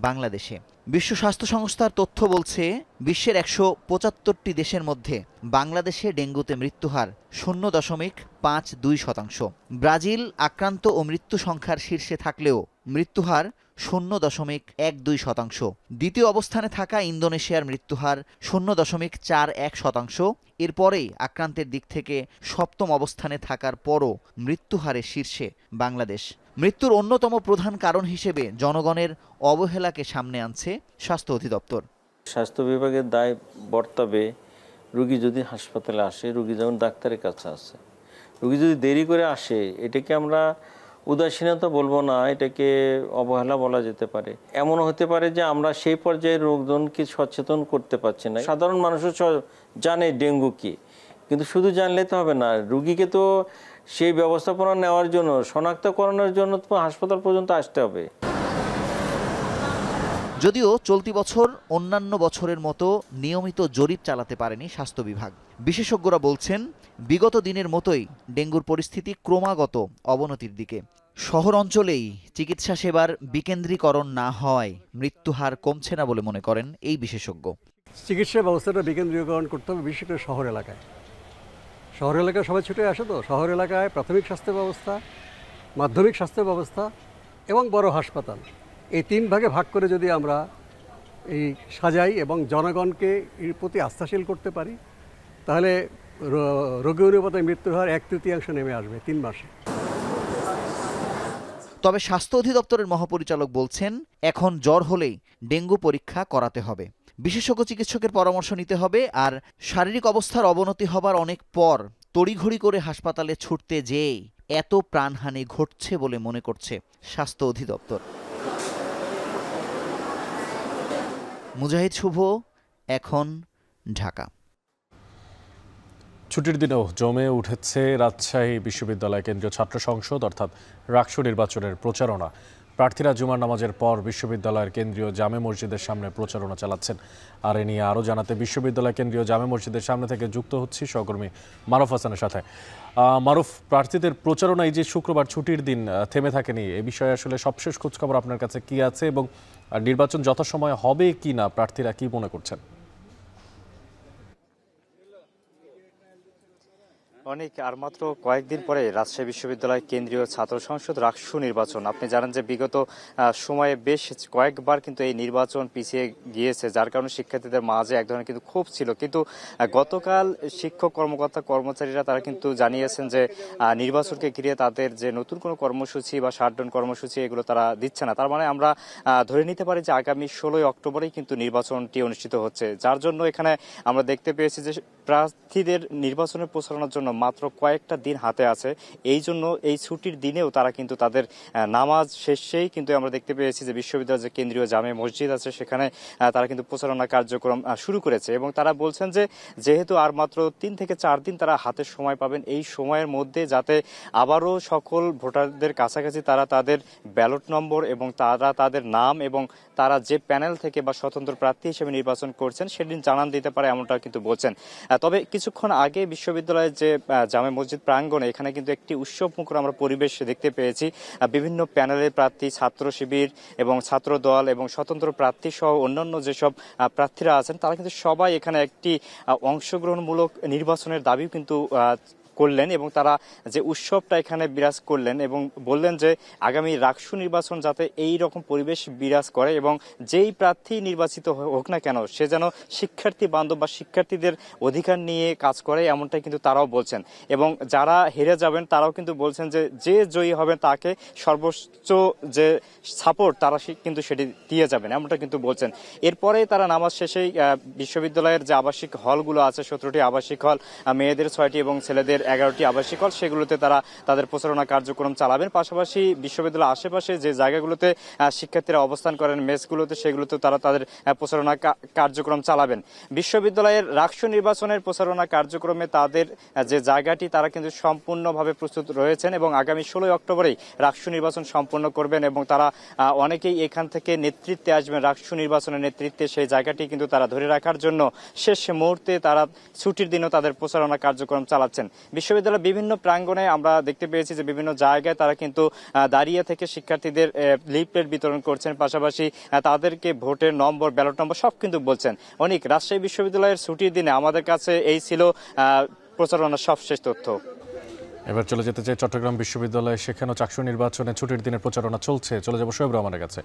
বাংলাদেশে। বিশ্ব স্বাস্থ্য সংস্থার তথ্য বলছে, বিশ্বের 175টি দেশের মধ্যে বাংলাদেশে ডেঙ্গুতে মৃত্যুহার 0.52%। ব্রাজিল আক্রান্ত ও মৃত্যু সংখ্যার শীর্ষে থাকলেও মৃত্যুহার 0.12%। দ্বিতীয় অবস্থানে থাকা ইন্দোনেশিয়ার মৃত্যুহার 0.41%। এরপরেই আক্রান্তের দিক থেকে 7ম অবস্থানে থাকার পরও মৃত্যুহারের শীর্ষে বাংলাদেশ। মৃত্যুর অন্যতম প্রধান কারণ হিসেবে জনগণের অবহেলাকে সামনে আনছে স্বাস্থ্য অধিদপ্তর। স্বাস্থ্য বিভাগের দায় বর্তাবে রোগী যদি হাসপাতালে আসে, রোগী যেমন ডাক্তারের কাছে আসে, রোগী যদি দেরি করে আসে এটাকে আমরা উদাসীনতা বলবো না, এটাকে অবহেলা বলা যেতে পারে। এমনও হতে পারে যে আমরা সেই পর্যায়ে লোকজনকে সচেতন করতে পারছি না। সাধারণ মানুষও জানে ডেঙ্গু কি, কিন্তু শুধু জানলে তো হবে না, রোগীকে তো সেই ব্যবস্থাপনা নেওয়ার জন্য, শনাক্তকরণের জন্য তো হাসপাতাল পর্যন্ত আসতে হবে। যদিও চলতি বছর অন্যান্য বছরের মতো নিয়মিত জরিপ চালাতে পারেনি স্বাস্থ্য বিভাগ। বিশেষজ্ঞরা বলছেন, বিগত দিনের মতোই ডেঙ্গুর পরিস্থিতি ক্রমাগত অবনতির দিকে। শহর অঞ্চলেই চিকিৎসা সেবার বিকেন্দ্রীকরণ না হওয়ায় মৃত্যুহার কমছে না বলে মনে করেন এই বিশেষজ্ঞ। চিকিৎসা ব্যবস্থাটা বিকেন্দ্রীকরণ করতে হবে, বিশেষ করে শহর এলাকায়। শহর এলাকায় সবাই ছুটে আসে, তো শহর এলাকায় প্রাথমিক স্বাস্থ্য ব্যবস্থা, মাধ্যমিক স্বাস্থ্য ব্যবস্থা এবং বড় হাসপাতাল, এই 3 ভাগে ভাগ করে যদি আমরা এই সাজাই এবং জনগণকে এর প্রতি আস্থাশীল করতে পারি, তাহলে রোগী অনুপাতে মৃত্যুর হার 1/3 নেমে আসবে 3 মাসে। তবে স্বাস্থ্য অধিদপ্তরের মহাপরিচালক বলছেন, এখন জ্বর হলেই ডেঙ্গু পরীক্ষা করাতে হবে, বিশেষজ্ঞ চিকিৎসকের পরামর্শ নিতে হবে, আর শারীরিক অবস্থার অবনতি হবার অনেক পর তড়িঘড়ি করে হাসপাতালে ছুটতে যেয়ে এত প্রাণহানি ঘটছে বলে মনে করছে স্বাস্থ্য অধিদপ্তর। মুজাহিদ শুভ, এখন, ঢাকা। ছুটির দিনেও জমে উঠেছে রাজশাহী বিশ্ববিদ্যালয় কেন্দ্রীয় ছাত্র সংসদ অর্থাৎ রাকসু নির্বাচনের প্রচারণা। প্রার্থীরা জুমার নামাজের পর বিশ্ববিদ্যালয়ের কেন্দ্রীয় জামে মসজিদের সামনে প্রচারণা চালাচ্ছেন। আর এ নিয়ে আরও জানাতে বিশ্ববিদ্যালয় কেন্দ্রীয় জামে মসজিদের সামনে থেকে যুক্ত হচ্ছি সহকর্মী মারুফ হাসানের সাথে। মারুফ, প্রার্থীদের প্রচারণা এই যে শুক্রবার ছুটির দিন থেমে থাকেনি, এ বিষয়ে আসলে সবশেষ খোঁজখবর আপনার কাছে কি আছে এবং নির্বাচন যথাসময়ে হবে কি না প্রার্থীরা কি মনে করছেন? অনেক আর মাত্র কয়েকদিন পরে রাজশাহী বিশ্ববিদ্যালয় কেন্দ্রীয় ছাত্র সংসদ রাকসু নির্বাচন। আপনি জানেন যে বিগত সময়ে বেশ কয়েকবার কিন্তু এই নির্বাচন পিছিয়ে গিয়েছে, যার কারণে শিক্ষার্থীদের মাঝে এক ধরনের কিন্তু ক্ষোভ ছিল। কিন্তু গতকাল শিক্ষক কর্মকর্তা কর্মচারীরা তারা কিন্তু জানিয়েছেন যে নির্বাচনকে ঘিরে তাদের যে নতুন কোনো কর্মসূচি বা শাটডাউন কর্মসূচি এগুলো তারা দিচ্ছে না। তার মানে আমরা ধরে নিতে পারি যে আগামী 16 অক্টোবরেই কিন্তু নির্বাচনটি অনুষ্ঠিত হচ্ছে, যার জন্য এখানে আমরা দেখতে পেয়েছি যে প্রার্থীদের নির্বাচনে পৌঁছানোর জন্য মাত্র কয়েকটা দিন হাতে আছে। এই জন্য এই ছুটির দিনেও তারা কিন্তু তাদের নামাজ শেষেই কিন্তু আমরা দেখতে পেয়েছি যে বিশ্ববিদ্যালয়ের যে কেন্দ্রীয় জামে মসজিদ আছে সেখানে তারা কিন্তু প্রচারণা কার্যক্রম শুরু করেছে এবং তারা বলছেন যে যেহেতু আর মাত্র 3 থেকে 4 দিন তারা হাতে সময় পাবেন, এই সময়ের মধ্যে যাতে আবারও সকল ভোটারদের কাছাকাছি তারা তাদের ব্যালট নম্বর এবং তারা তাদের নাম এবং তারা যে প্যানেল থেকে বা স্বতন্ত্র প্রার্থী হিসেবে নির্বাচন করছেন সেদিন জানান দিতে পারে, এমনটা কিন্তু বলছেন। তবে কিছুক্ষণ আগে বিশ্ববিদ্যালয়ের যে জামে মসজিদ প্রাঙ্গণে এখানে কিন্তু একটি উৎসবমুখর আমরা পরিবেশ দেখতে পেয়েছি। বিভিন্ন প্যানেলের প্রার্থী, ছাত্র শিবির এবং ছাত্র দল এবং স্বতন্ত্র প্রার্থী সহ অন্যান্য যেসব প্রার্থীরা আছেন তারা কিন্তু সবাই এখানে একটি অংশগ্রহণমূলক নির্বাচনের দাবিও কিন্তু করলেন এবং তারা যে উৎসবটা এখানে বিরাজ করলেন এবং বললেন যে আগামী রাকসু নির্বাচন যাতে এই রকম পরিবেশ বিরাজ করে এবং যেই প্রার্থী নির্বাচিত হোক না কেন সে যেন শিক্ষার্থী বান্ধব বা শিক্ষার্থীদের অধিকার নিয়ে কাজ করে, এমনটাই কিন্তু তারাও বলছেন। এবং যারা হেরে যাবেন তারাও কিন্তু বলছেন যে জয়ী হবে তাকে সর্বোচ্চ যে সাপোর্ট তারা কিন্তু সেটি দিয়ে যাবেন, এমনটা কিন্তু বলছেন। এরপরে তারা নামাজ শেষেই বিশ্ববিদ্যালয়ের যে আবাসিক হলগুলো আছে, 17টি আবাসিক হল, মেয়েদের 6টি এবং ছেলেদের 11টি আবাসিক হল, সেগুলোতে তারা তাদের প্রচারণা কার্যক্রম চালাবেন। পাশাপাশি বিশ্ববিদ্যালয়ের আশেপাশে যে জায়গাগুলোতে শিক্ষার্থীরা অবস্থান করেন, মেসগুলোতে, সেগুলোতে তারা তাদের প্রচারণা কার্যক্রম চালাবেন। বিশ্ববিদ্যালয়ের রাকসু নির্বাচনের প্রচারণা কার্যক্রমে তাদের যে জায়গাটি তারা কিন্তু সম্পূর্ণভাবে প্রস্তুত রয়েছেন এবং আগামী 16 অক্টোবরেই রাকসু নির্বাচন সম্পন্ন করবেন এবং তারা অনেকেই এখান থেকে নেতৃত্বে আসবেন, রাকসু নির্বাচনের নেতৃত্বে সেই জায়গাটি কিন্তু তারা ধরে রাখার জন্য শেষ মুহূর্তে তারা ছুটির দিনও তাদের প্রচারণা কার্যক্রম চালাচ্ছেন। বিশ্ববিদ্যালয়ের বিভিন্ন প্রাঙ্গণে আমরা দেখতে পেয়েছি যে বিভিন্ন জায়গায় তারা কিন্তু দাঁড়িয়ে থেকে শিক্ষার্থীদের লিফলেট বিতরণ করছেন, পাশাপাশি তাদেরকে ভোটের নম্বর, ব্যালট নম্বর সব কিন্তু বলছেন। অনেক রাজশাহী বিশ্ববিদ্যালয়ের ছুটির দিনে আমাদের কাছে এই ছিল প্রচারণার সবশেষ তথ্য। এবার চলে যেতে চাই চট্টগ্রাম বিশ্ববিদ্যালয়ে, সেখানেও চাকসু নির্বাচনে ছুটির দিনের প্রচারণা চলছে। চলে যাবো শোয়েব রহমানের কাছে।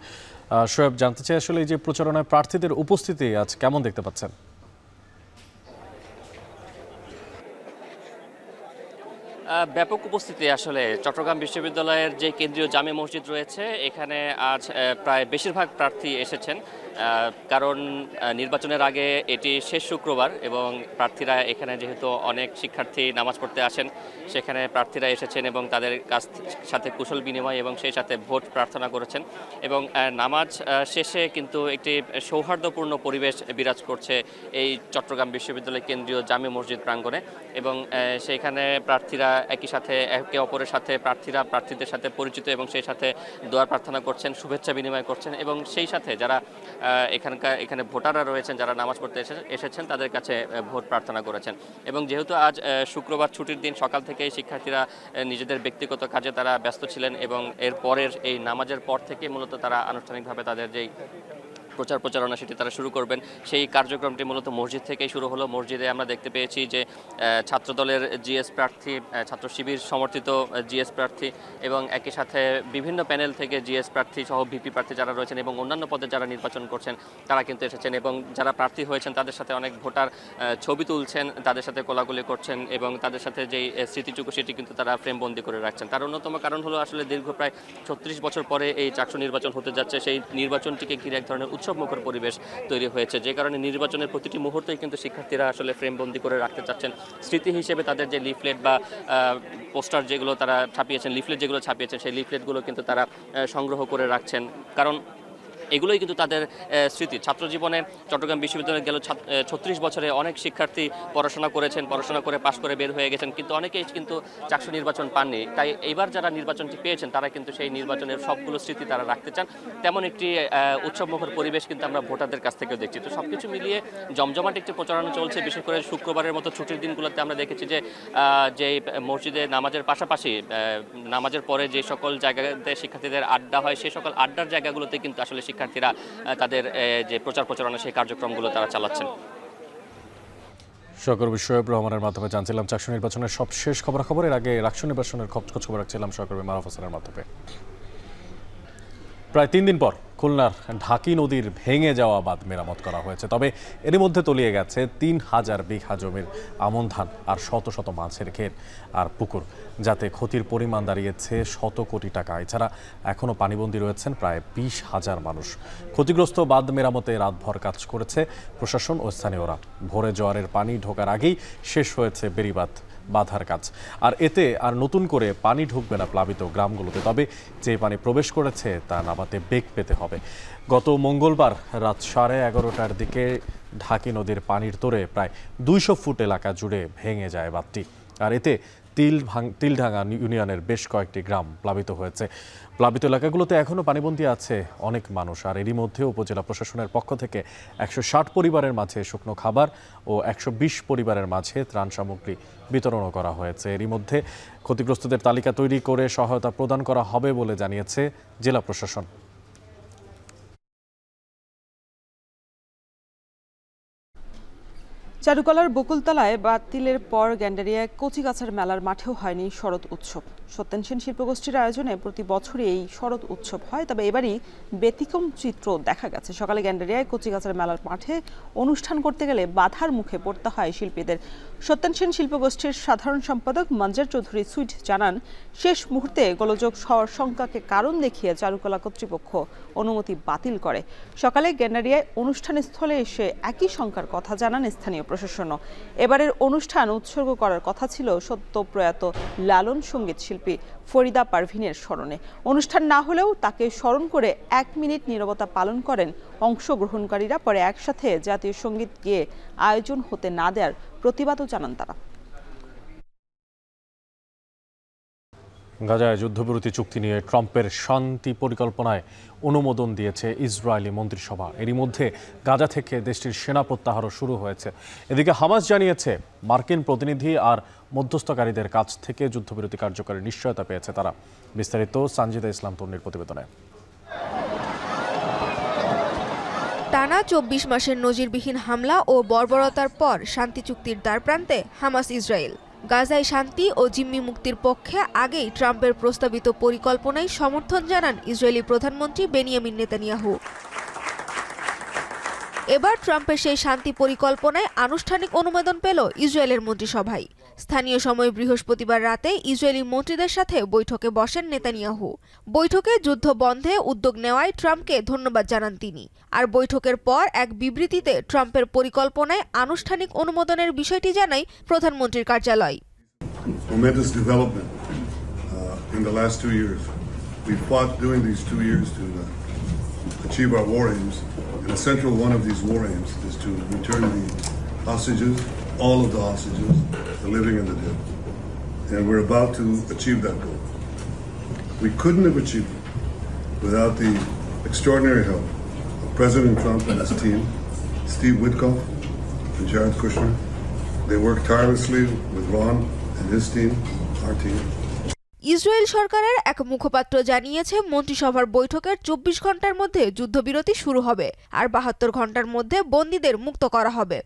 শোয়েব, জানতে চাই আসলে এই যে প্রচারণায় প্রার্থীদের উপস্থিতি আজ কেমন দেখতে পাচ্ছেন? ব্যাপক উপস্থিতি আসলে চট্টগ্রাম বিশ্ববিদ্যালয়ের যে কেন্দ্রীয় জামে মসজিদ রয়েছে এখানে আজ প্রায় বেশিরভাগ প্রার্থী এসেছেন, কারণ নির্বাচনের আগে এটি শেষ শুক্রবার এবং প্রার্থীরা এখানে যেহেতু অনেক শিক্ষার্থী নামাজ পড়তে আসেন সেখানে প্রার্থীরা এসেছেন এবং তাদের কাছ সাথে কুশল বিনিময় এবং সেই সাথে ভোট প্রার্থনা করেছেন এবং নামাজ শেষে কিন্তু একটি সৌহার্দ্যপূর্ণ পরিবেশ বিরাজ করছে এই চট্টগ্রাম বিশ্ববিদ্যালয় কেন্দ্রীয় জামে মসজিদ প্রাঙ্গণে এবং সেইখানে প্রার্থীরা একই সাথে একে অপরের সাথে প্রার্থীদের সাথে পরিচিত এবং সেই সাথে দোয়া প্রার্থনা করছেন, শুভেচ্ছা বিনিময় করছেন এবং সেই সাথে যারা এখানে ভোটাররা রয়েছেন যারা নামাজ পড়তে এসেছেন তাদের কাছে ভোট প্রার্থনা করেছেন। এবং যেহেতু আজ শুক্রবার ছুটির দিন, সকাল থেকেই শিক্ষার্থীরা নিজেদের ব্যক্তিগত কাজে তারা ব্যস্ত ছিলেন এবং এর পরের এই নামাজের পর থেকে মূলত তারা আনুষ্ঠানিকভাবে তাদের যেই প্রচারণা সেটি তারা শুরু করবেন। সেই কার্যক্রমটি মূলত মসজিদ থেকেই শুরু হলো। মসজিদে আমরা দেখতে পেয়েছি যে ছাত্রদলের জিএস প্রার্থী, ছাত্র শিবির সমর্থিত জিএস প্রার্থী এবং একই সাথে বিভিন্ন প্যানেল থেকে জিএস প্রার্থী সহ ভিপি প্রার্থী যারা রয়েছেন এবং অন্যান্য পদে যারা নির্বাচন করছেন তারা কিন্তু এসেছেন এবং যারা প্রার্থী হয়েছেন তাদের সাথে অনেক ভোটার ছবি তুলছেন, তাদের সাথে কোলাকুলি করছেন এবং তাদের সাথে যেই স্মৃতিটুকু সেটি কিন্তু তারা ফ্রেমবন্দি করে রাখছেন। তার অন্যতম কারণ হলো আসলে দীর্ঘ প্রায় 36 বছর পরে এই চাকসু নির্বাচন হতে যাচ্ছে, সেই নির্বাচনটিকে ঘিরে এক ধরনের উৎসবমুখর পরিবেশ তৈরি হয়েছে, যে কারণে নির্বাচনের প্রতিটি মুহূর্তেই কিন্তু শিক্ষার্থীরা আসলে ফ্রেমবন্দি করে রাখতে চাচ্ছেন স্মৃতি হিসেবে। তাদের যে লিফলেট বা পোস্টার যেগুলো তারা ছাপিয়েছেন, লিফলেট যেগুলো ছাপিয়েছেন সেই লিফলেটগুলো কিন্তু তারা সংগ্রহ করে রাখছেন, কারণ এগুলোই কিন্তু তাদের স্মৃতি। ছাত্র জীবনে চট্টগ্রাম বিশ্ববিদ্যালয়ে গেল 36 বছরে অনেক শিক্ষার্থী পড়াশোনা করেছেন, পড়াশোনা করে পাশ করে বের হয়ে গেছেন, কিন্তু অনেকেই কিন্তু চাকসু নির্বাচন পাননি। তাই এইবার যারা নির্বাচনটি পেয়েছেন তারা কিন্তু সেই নির্বাচনের সবগুলো স্মৃতি তারা রাখতে চান। তেমন একটি উৎসবমুখর পরিবেশ কিন্তু আমরা ভোটারদের কাছ থেকেও দেখছি। তো সব কিছু মিলিয়ে জমজমাট একটি প্রচারণা চলছে। বিশেষ করে শুক্রবারের মতো ছুটির দিনগুলোতে আমরা দেখেছি যে মসজিদে নামাজের পাশাপাশি নামাজের পরে যে সকল জায়গাতে শিক্ষার্থীদের আড্ডা হয় সেই সকল আড্ডার জায়গাগুলোতে কিন্তু আসলে শিক্ষার্থীরা তাদের যে প্রচারণা সেই কার্যক্রমগুলো তারা চালাচ্ছেন। সহকর্মী শোয়েব রহমানের মাধ্যমে জানছিলাম চাকসু নির্বাচনের সবশেষ খবরাখবর। এর আগে রাকসু নির্বাচনের খোঁজ খবর রাখছিলাম সহকর্মী মারুফ হোসেনের মাধ্যমে। প্রায় 3 দিন পর খুলনার ঢাকি নদীর ভেঙে যাওয়া বাঁধ মেরামত করা হয়েছে, তবে এর মধ্যে তলিয়ে গেছে ৩,০০০ বিঘা জমির আমন ধান আর শত শত মাছের ক্ষেত আর পুকুর, যাতে ক্ষতির পরিমাণ দাঁড়িয়েছে শত কোটি টাকা। এছাড়া এখনও পানিবন্দী রয়েছেন প্রায় ২০,০০০ মানুষ। ক্ষতিগ্রস্ত বাঁধ মেরামতে রাতভর কাজ করেছে প্রশাসন ও স্থানীয়রা। ভোরে জোয়ারের পানি ঢোকার আগেই শেষ হয়েছে বেড়িবাঁধ বাঁধার কাজ, আর এতে আর নতুন করে পানি ঢুকবে না প্লাবিত গ্রামগুলোতে। তবে যে পানি প্রবেশ করেছে তা নামাতে বেগ পেতে হবে। গত মঙ্গলবার রাত 11:30টার দিকে ঢাকি নদীর পানির তোরে প্রায় ২০০ ফুট এলাকা জুড়ে ভেঙে যায় বাঁধটি, আর এতে তিলডাঙ্গা ইউনিয়নের বেশ কয়েকটি গ্রাম প্লাবিত হয়েছে। প্লাবিত এলাকাগুলোতে এখনও পানিবন্দী আছে অনেক মানুষ, আর এরই মধ্যে উপজেলা প্রশাসনের পক্ষ থেকে ১৬০ পরিবারের মাঝে শুকনো খাবার ও ১২০ পরিবারের মাঝে ত্রাণ সামগ্রী বিতরণও করা হয়েছে। এরই মধ্যে ক্ষতিগ্রস্তদের তালিকা তৈরি করে সহায়তা প্রদান করা হবে বলে জানিয়েছে জেলা প্রশাসন। চারুকলার বকুলতলায় বাতিলের পর গ্যান্ডারিয়ায় কচিগাছার মেলার মাঠেও হয়নি শরৎ উৎসব। সত্যেন শিল্পগোষ্ঠীর আয়োজনে প্রতি বছরই এই শরৎ উৎসব হয়, তবে এবারই ব্যতিক্রম চিত্র দেখা গেছে। সকালে গ্যান্ডারিয়ায় কচিগাছার মেলার মাঠে অনুষ্ঠান করতে গেলে বাধার মুখে পড়তে হয় শিল্পীদের। সত্যেন শিল্পগোষ্ঠীর সাধারণ সম্পাদক মঞ্জার চৌধুরী সুইট জানান, শেষ মুহূর্তে গোলযোগ হওয়ার শঙ্কাকে কারণ দেখিয়ে চারুকলা কর্তৃপক্ষ অনুমতি বাতিল করে। সকালে গ্যান্ডারিয়ায় অনুষ্ঠানস্থলে এসে একই শঙ্কার কথা জানান স্থানীয় প্রশাসনও। এবারের অনুষ্ঠান উৎসর্গ করার কথা ছিল সদ্য প্রয়াত লালন সঙ্গীত শিল্পী ফরিদা পারভিনের স্মরণে। অনুষ্ঠান না হলেও তাকে স্মরণ করে ১ মিনিট নীরবতা পালন করেন অংশগ্রহণকারীরা। পরে একসাথে জাতীয় সঙ্গীত গেয়ে আয়োজন হতে না দেওয়ার প্রতিবাদও জানান তারা। গাজায় যুদ্ধবিরতি চুক্তি নিয়ে ট্রাম্পের শান্তি পরিকল্পনায় অনুমোদন দিয়েছে ইসরায়েলি মন্ত্রিসভা। এরই মধ্যে গাজা থেকে দেশটির সেনা প্রত্যাহারও শুরু হয়েছে। এদিকে হামাস জানিয়েছে মার্কিন প্রতিনিধি আর মধ্যস্থকারীদের কাছ থেকে যুদ্ধবিরতি কার্যকরের নিশ্চয়তা পেয়েছে তারা। বিস্তারিত সানজিদা ইসলাম তন্নির প্রতিবেদনে। টানা ২৪ মাসের নজিরবিহীন হামলা ও বর্বরতার পর শান্তি চুক্তির দ্বারপ্রান্তে হামাস ইসরায়েল। গাজায় শান্তি ও জিম্মি মুক্তির পক্ষে আগেই ট্রাম্পের প্রস্তাবিত পরিকল্পনায় সমর্থন জানান ইসরায়েলি প্রধানমন্ত্রী বেনিয়ামিন নেতানিয়াহু। এবার ট্রাম্পের সেই শান্তি পরিকল্পনায় আনুষ্ঠানিক অনুমোদন পেল ইসরায়েলের মন্ত্রিসভায়। স্থানীয় সময় বৃহস্পতিবার রাতে ইসরায়েলি মন্ত্রীদের সাথে বৈঠকে বসেন নেতানিয়াহু। বৈঠকে যুদ্ধ বন্ধে উদ্যোগ নেওয়ায় ট্রাম্পকে ধন্যবাদ জানান তিনি। আর বৈঠকের পর এক বিবৃতিতে ট্রাম্পের পরিকল্পনায় আনুষ্ঠানিক অনুমোদনের বিষয়টি জানায় প্রধানমন্ত্রীর কার্যালয়। achieve our war aims, and a central one of these war aims is to return the hostages, all of the hostages, the living and the dead. And we're about to achieve that goal. We couldn't have achieved it without the extraordinary help of President Trump and his team, Steve Witkoff and Jared Kushner. They worked tirelessly with Ron and his team, our team. Israel সরকারের এক মুখপাত্র জানিয়েছে মন্ত্রিসভার বৈঠকের ২৪ ঘন্টার মধ্যে যুদ্ধবিরতি শুরু হবে আর ৭২ ঘন্টার মধ্যে বন্দীদের মুক্ত করা হবে।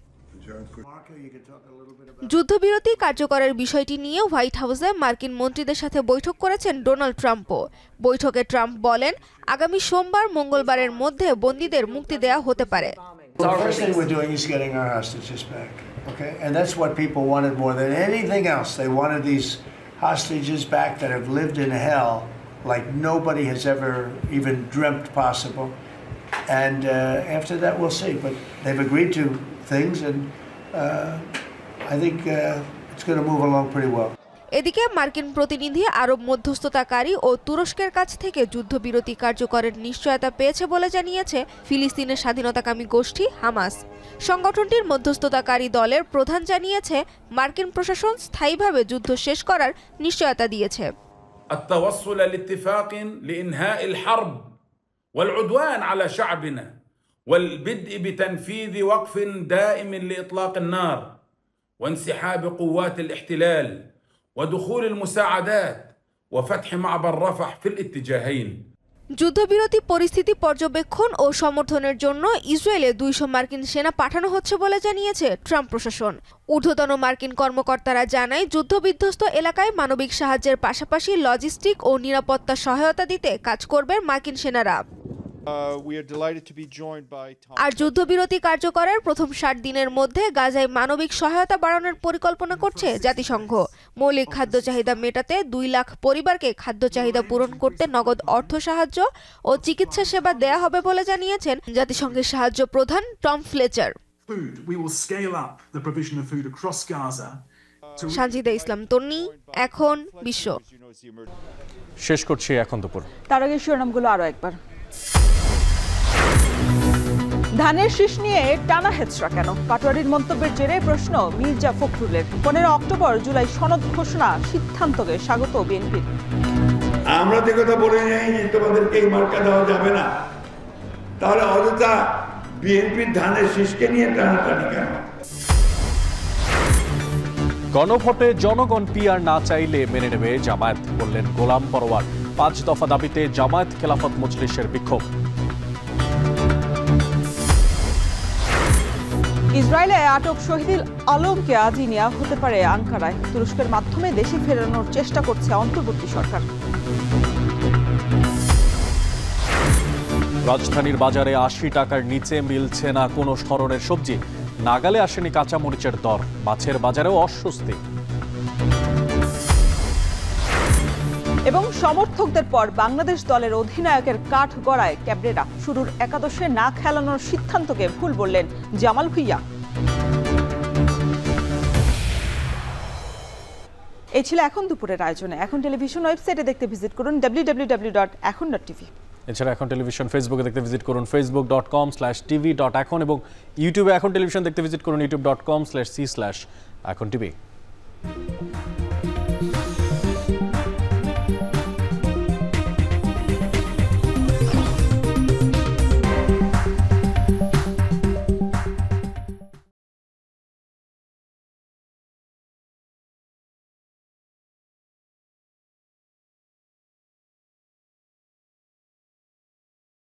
যুদ্ধবিরতি কার্যকরের বিষয়টি নিয়ে হোয়াইট হাউসে মার্কিন মন্ত্রীদের সাথে বৈঠক করেছেন ডোনাল্ড ট্রাম্পও। বৈঠকে ট্রাম্প বলেন, আগামী সোমবার মঙ্গলবারের মধ্যে বন্দীদের মুক্তি দেয়া হতে পারে। Hostages back that have lived in hell like nobody has ever even dreamt possible, and after that we'll see. But they've agreed to things, and I think it's going to move along pretty well. এদিকে মার্কিন প্রতিনিধি আরব মধ্যস্থতাকারী ও তুরস্কের কাছ থেকে যুদ্ধবিরতি কার্যকরের নিশ্চয়তা পেয়েছে বলে জানিয়েছে ফিলিস্তিনের স্বাধীনতাকামী গোষ্ঠী হামাস। সংগঠনটির মধ্যস্থতাকারী দলের প্রধান জানিয়েছে মার্কিন প্রশাসন স্থায়ীভাবে যুদ্ধ শেষ করার নিশ্চয়তা দিয়েছে। التوصل لاتفاق لإنهاء الحرب والعدوان على شعبنا والبدء بتنفيذ وقف دائم لإطلاق النار وانسحاب قوات الاحتلال ودخول المساعدات وفتح معبر رفح في الاتجاهين. যুদ্ধবিরতি পরিস্থিতি পর্যবেক্ষণ ও সমর্থনের জন্য ইসরায়েলে ২০০ মার্কিন সেনা পাঠানো হচ্ছে বলে জানিয়েছে ট্রাম্প প্রশাসন। ঊর্ধ্বতন মার্কিন কর্মকর্তারা জানায়, যুদ্ধবিধ্বস্ত এলাকায় মানবিক সাহায্যের পাশাপাশি লজিস্টিক ও নিরাপত্তা সহায়তা দিতে কাজ করবে মার্কিন সেনারা। আর যুদ্ধবিরতি কার্যকরের প্রথম 60 দিনের মধ্যে গাজায় মানবিক সহায়তা বাড়ানোর পরিকল্পনা করছে জাতিসংঘ। মৌলিক খাদ্য চাহিদা মেটাতে 2 লাখ পরিবারকে খাদ্য চাহিদা পূরণ করতে নগদ অর্থ সাহায্য ও চিকিৎসা সেবা দেয়া হবে বলে জানিয়েছেন জাতিসংঘের সাহায্য প্রধান টম ফ্লেচার। সানজিদা ইসলাম তন্নি, এখন বিশ্ব। শেষ করছি এখন দুপুর। তার আগে শিরোনামগুলো আরো একবার। ধানের শীষ নিয়ে টানা হেচড়া কেন? পাটোয়ারির মন্তব্যের জেরে প্রশ্ন মির্জা ফখরুলের। 15 অক্টোবর জুলাই সনদ ঘোষণা সিদ্ধান্তকে স্বাগত বিএনপির। আমরা তো কথা বলে যাই যে তোমাদেরকে এই মার্কা দেওয়া যাবে না, তাহলে অযথা বিএনপির ধানের শীষকে নিয়ে টানাটানি কেন? গণভোটে জনগণ পিআর না চাইলে মেনে নেবে জামায়াত, বললেন গোলাম পরওয়ার। 5 দফা দাবিতে জামায়াত খেলাফত মজলিসের বিক্ষোভ। ইসরায়েলে আটক শহীদুল আলমকে আজই নেওয়া হতে পারে আঙ্কারায়। তুরস্কের মাধ্যমে দেশে ফেরানোর চেষ্টা করছে অন্তর্বর্তী সরকার। রাজধানীর বাজারে 80 টাকার নিচে মিলছে না কোনো ধরনের সবজি। নাগালে আসেনি কাঁচামরিচের দর। মাছের বাজারেও অস্বস্তি। এবং সমর্থকদের পর বাংলাদেশ দলের অধিনায়কের কাঠ গড়ায় ক্যাবরেরা। শুরুর একাদশে না খেলানোর সিদ্ধান্তকে ভুল বললেন জামাল ভুঁইয়া। এই ছিল এখন দুপুরের আয়োজনে। এখন টেলিভিশন ওয়েবসাইটে দেখতে ভিজিট করুন www.ekhon.tv। এছাড়া এখন টেলিভিশন ফেসবুকে দেখতে ভিজিট করুন facebook.com/tv.ekhon এবং ইউটিউবে এখন টেলিভিশন দেখতে ভিজিট করুন youtube.com/c/ekhon tv।